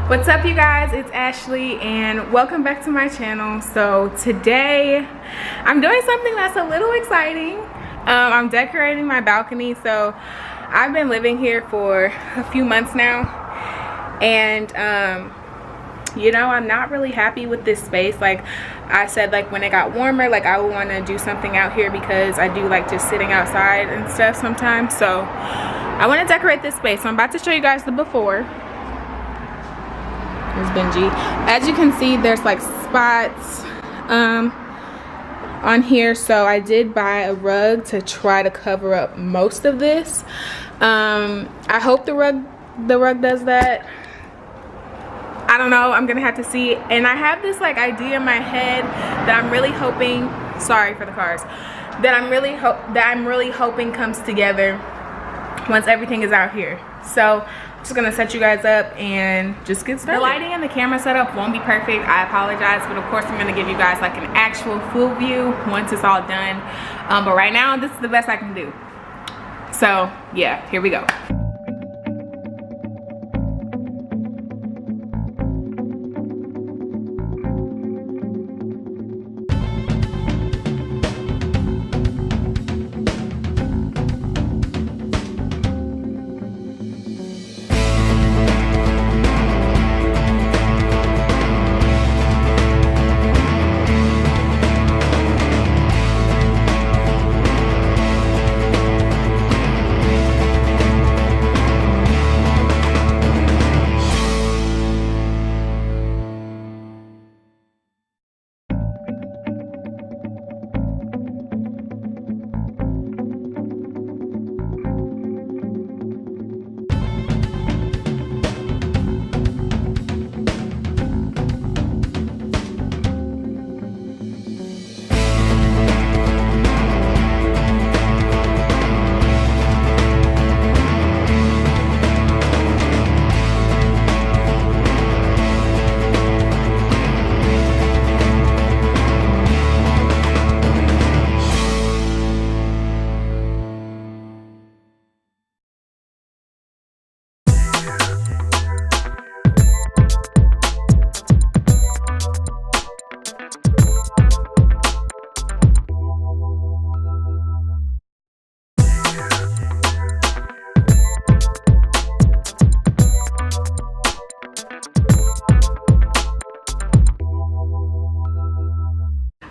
What's up, you guys? It's Ashley and welcome back to my channel. So today I'm doing something that's a little exciting. I'm decorating my balcony. So I've been living here for a few months now, and you know, I'm not really happy with this space. Like I said, like when it got warmer, like I would want to do something out here because I do like just sitting outside and stuff sometimes. So I want to decorate this space. So I'm about to show you guys the before. There's Benji. As you can see, there's like spots on here, so I did buy a rug to try to cover up most of this. I hope the rug does that. I don't know, I'm gonna have to see. And I have this like idea in my head that I'm really hoping, sorry for the cars, that I'm really hoping comes together once everything is out here. So I'm just gonna set you guys up and just get started. The lighting and the camera setup won't be perfect, I apologize, but of course I'm gonna give you guys like an actual full view once it's all done. But right now this is the best I can do. So yeah, here we go.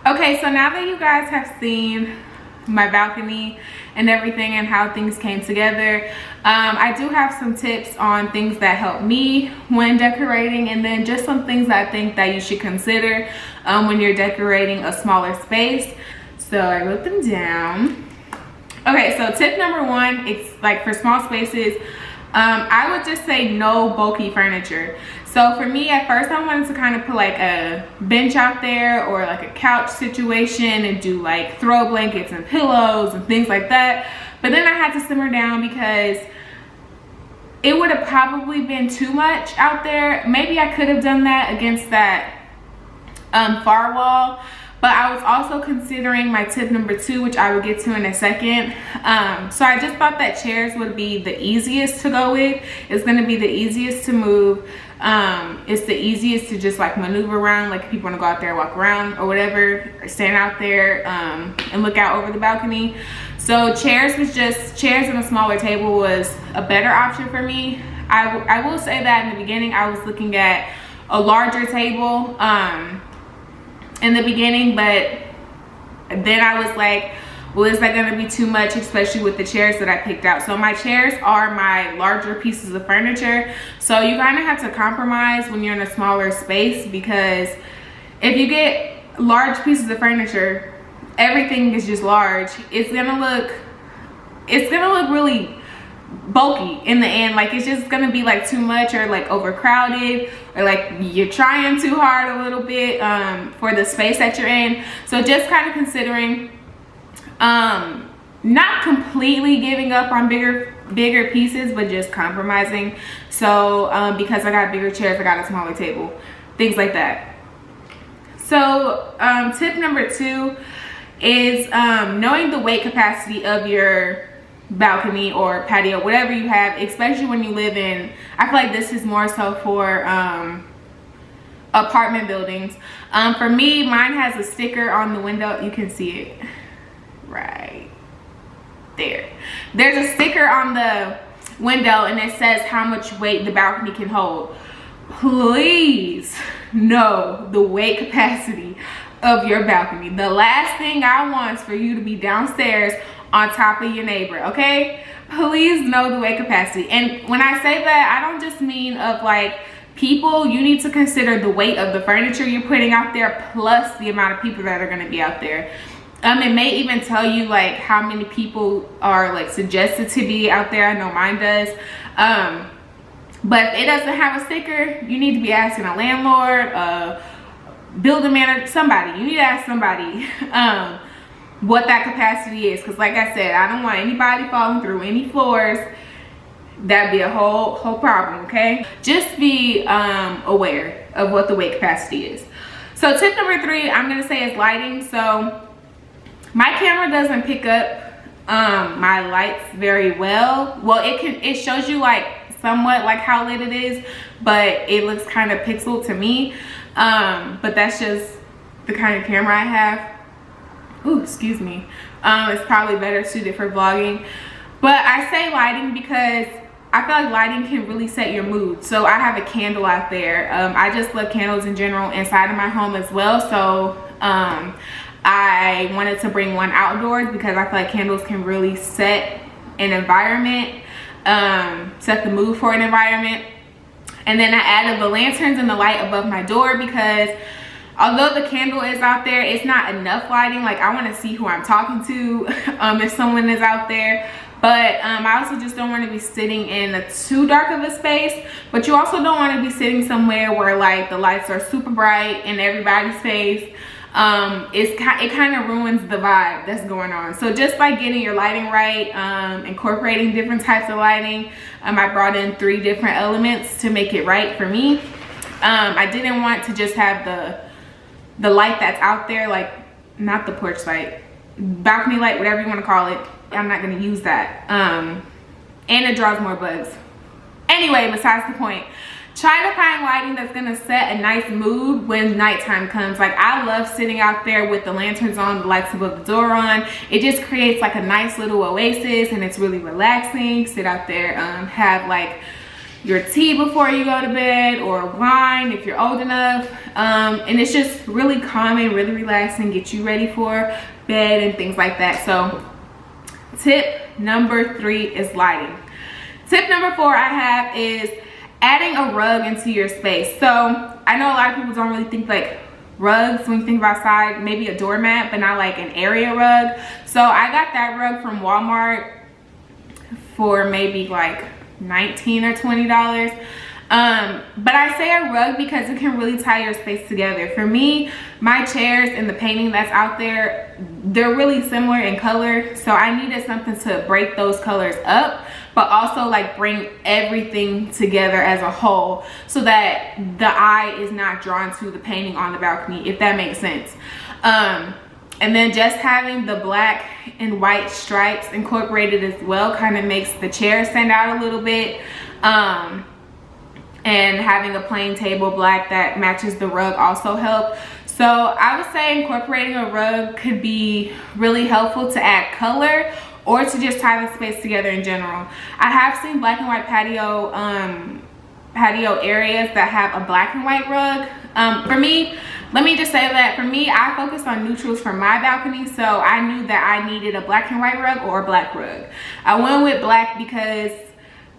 Okay, so now that you guys have seen my balcony and everything and how things came together, I do have some tips on things that help me when decorating, and then just some things I think that you should consider when you're decorating a smaller space. So I wrote them down. Okay, so tip number one, it's like for small spaces, I would just say no bulky furniture. So for me, at first I wanted to kind of put like a bench out there or like a couch situation and do like throw blankets and pillows and things like that. But then I had to simmer down because it would have probably been too much out there. Maybe I could have done that against that far wall. But I was also considering my tip number two, which I will get to in a second. So I just thought that chairs would be the easiest to go with. It's going to be the easiest to move. It's the easiest to just like maneuver around, like if people want to go out there, walk around or whatever, or stand out there and look out over the balcony. So chairs and a smaller table was a better option for me. I will say that in the beginning I was looking at a larger table in the beginning, but then I was like, well, is that going to be too much, especially with the chairs that I picked out? So my chairs are my larger pieces of furniture, so you kind of have to compromise when you're in a smaller space, because if you get large pieces of furniture, everything is just large, it's gonna look really bulky in the end. Like it's just gonna be like too much, or like overcrowded, or like you're trying too hard a little bit for the space that you're in. So just kind of considering not completely giving up on bigger pieces, but just compromising. So because I got bigger chairs, I got a smaller table, things like that. So tip number two is knowing the weight capacity of your balcony or patio, whatever you have, especially when you live in, I feel like this is more so for apartment buildings. For me, mine has a sticker on the window. You can see it right there. There's a sticker on the window and it says how much weight the balcony can hold. Please know the weight capacity of your balcony. The last thing I want is for you to be downstairs on top of your neighbor, okay? Please know the weight capacity. And when I say that, I don't just mean of like people. You need to consider the weight of the furniture you're putting out there plus the amount of people that are going to be out there. It may even tell you like how many people are like suggested to be out there. I know mine does. But if it doesn't have a sticker, you need to be asking a landlord, building manager, somebody. You need to ask somebody what that capacity is, because like I said, I don't want anybody falling through any floors. That'd be a whole problem, okay? Just be aware of what the weight capacity is. So tip number 3, I'm gonna say is lighting. So my camera doesn't pick up my lights very well. Well, it shows you like somewhat like how lit it is, but it looks kind of pixeled to me. But that's just the kind of camera I have. Ooh, excuse me. It's probably better suited for vlogging. But I say lighting because I feel like lighting can really set your mood. So I have a candle out there. I just love candles in general inside of my home as well. So I wanted to bring one outdoors because I feel like candles can really set an environment, set the mood for an environment. And then I added the lanterns and the light above my door because although the candle is out there, it's not enough lighting. Like I want to see who I'm talking to if someone is out there. But I also just don't want to be sitting in a too dark of a space. But you also don't want to be sitting somewhere where like the lights are super bright in everybody's face. It kind of ruins the vibe that's going on. So just like getting your lighting right, incorporating different types of lighting. I brought in 3 different elements to make it right for me. I didn't want to just have the light that's out there, like not the porch light, balcony light, whatever you want to call it. I'm not going to use that. And it draws more bugs. Anyway, besides the point. Try to find lighting that's gonna set a nice mood when nighttime comes. Like I love sitting out there with the lanterns on, the lights above the door on. It just creates like a nice little oasis and it's really relaxing. Sit out there, have like your tea before you go to bed or wine if you're old enough. And it's just really calming, really relaxing, get you ready for bed and things like that. So tip number 3 is lighting. Tip number 4 I have is adding a rug into your space. So I know a lot of people don't really think like rugs when you think of outside, maybe a doormat, but not like an area rug. So I got that rug from Walmart for maybe like $19 or $20. But I say a rug because it can really tie your space together. For me, my chairs and the painting that's out there, they're really similar in color. So I needed something to break those colors up, but also like bring everything together as a whole so that the eye is not drawn to the painting on the balcony, if that makes sense. And then just having the black and white stripes incorporated as well kind of makes the chair stand out a little bit. And having a plain table black that matches the rug also help. So I would say incorporating a rug could be really helpful to add color or to just tie the space together in general. I have seen black and white patio areas that have a black and white rug. For me, let me just say that for me, I focused on neutrals for my balcony, so I knew that I needed a black and white rug or a black rug. I went with black because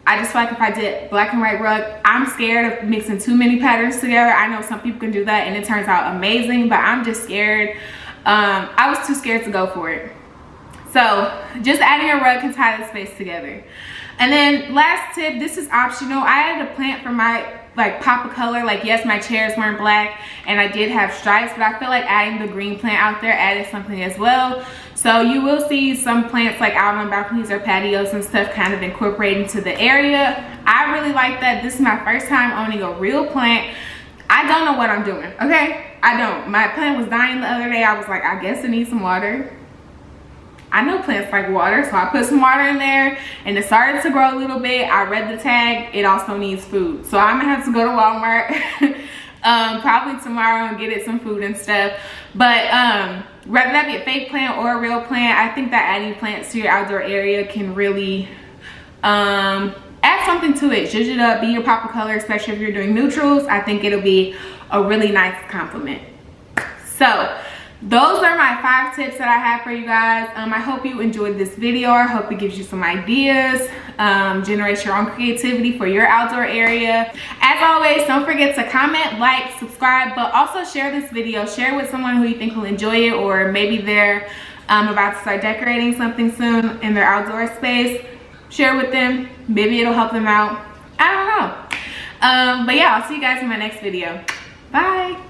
I just feel like if I did black and white rug, I'm scared of mixing too many patterns together. I know some people can do that and it turns out amazing, but I'm just scared. I was too scared to go for it. So just adding a rug can tie the space together. And then last tip, this is optional. I added a plant for my like pop of color. Like yes, my chairs weren't black and I did have stripes, but I feel like adding the green plant out there added something as well. So you will see some plants like out on balconies or patios and stuff kind of incorporated into the area. I really like that. This is my first time owning a real plant. I don't know what I'm doing, okay? I don't. My plant was dying the other day. I was like, I guess it needs some water. I know plants like water, so I put some water in there and it started to grow a little bit. I read the tag, it also needs food. So I'm gonna have to go to Walmart probably tomorrow and get it some food and stuff. But whether that be a fake plant or a real plant, I think that adding plants to your outdoor area can really add something to it. Zhuzh it up, be your pop of color, especially if you're doing neutrals. I think it'll be a really nice compliment. So those are my 5 tips that I have for you guys. I hope you enjoyed this video. I hope it gives you some ideas, generates your own creativity for your outdoor area. As always, don't forget to comment, like, subscribe, but also share this video. Share with someone who you think will enjoy it, or maybe they're about to start decorating something soon in their outdoor space. Share with them, maybe it'll help them out. I don't know. But yeah, I'll see you guys in my next video. Bye.